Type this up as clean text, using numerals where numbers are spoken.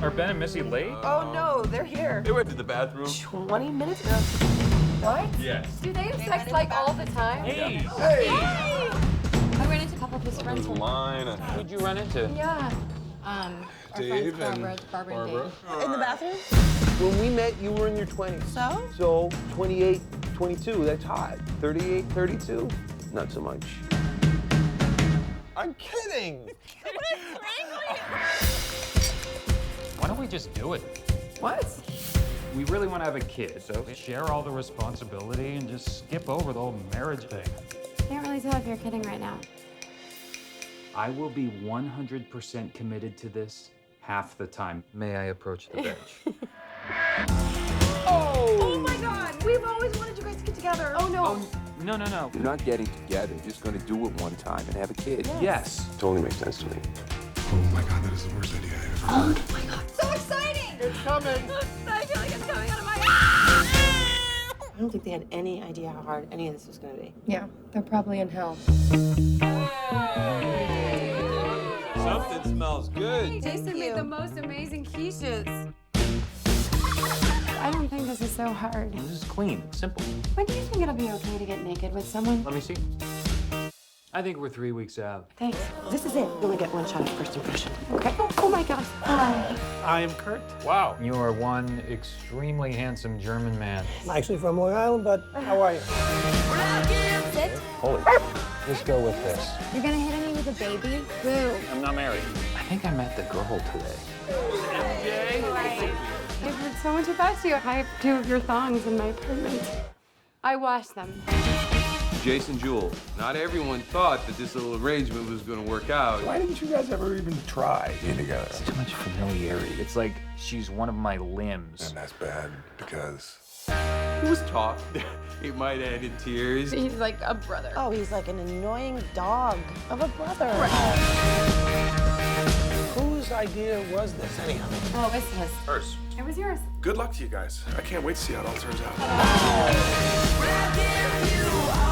Are Ben and Missy late? Oh no, they're here. They went to the bathroom. 20 minutes ago. What? Yes. Do they have sex like all the time? Hey! Hey! I ran into a couple of his friends. There's a line. Who'd you run into? Yeah. Our Dave friends Barbara and Dave. In the bathroom? When we met, you were in your 20s. So? So 28, 22, that's hot. 38, 32, not so much. I'm kidding. Why don't we just do it? What? We really want to have a kid, so share all the responsibility and just skip over the whole marriage thing. Can't really tell if you're kidding right now. I will be 100% committed to this half the time. May I approach the bench? Oh my god! We've always wanted you guys to get together. Oh no. No. You're not getting together. You're just going to do it one time and have a kid. Yes. Totally makes sense to me. Oh my god, that is the worst idea I've ever heard. Oh my god. So exciting! It's coming. I feel like it's coming out of my ass. I don't think they had any idea how hard any of this was gonna be. Yeah, they're probably in hell. Something smells good. Jason made the most amazing quiches. I don't think this is so hard. This is clean, simple. When do you think it'll be okay to get naked with someone? Let me see. I think we're 3 weeks out. Thanks. This is it. You only get one shot at first impression. Okay. Oh my god. Hi. I am Kurt. Wow. You are one extremely handsome German man. I'm actually from Long Island, but how are you? Sit. Holy. Just go with this. You're gonna hit me with a baby? Boo. I'm not married. I think I met the girl today. I've heard so much about you. I have 2 of your thongs in my apartment. I washed them. Jason Jewell, not everyone thought that this little arrangement was going to work out. Why didn't you guys ever even try being together? Too much familiarity. It's like she's one of my limbs. And that's bad because There was talk. It might end in tears. He's like a brother. Oh, he's like an annoying dog of a brother. Whose idea was this anyhow? Oh, it's his. hers. It was yours. Good luck to you guys. I can't wait to see how it all turns out. Where I give you all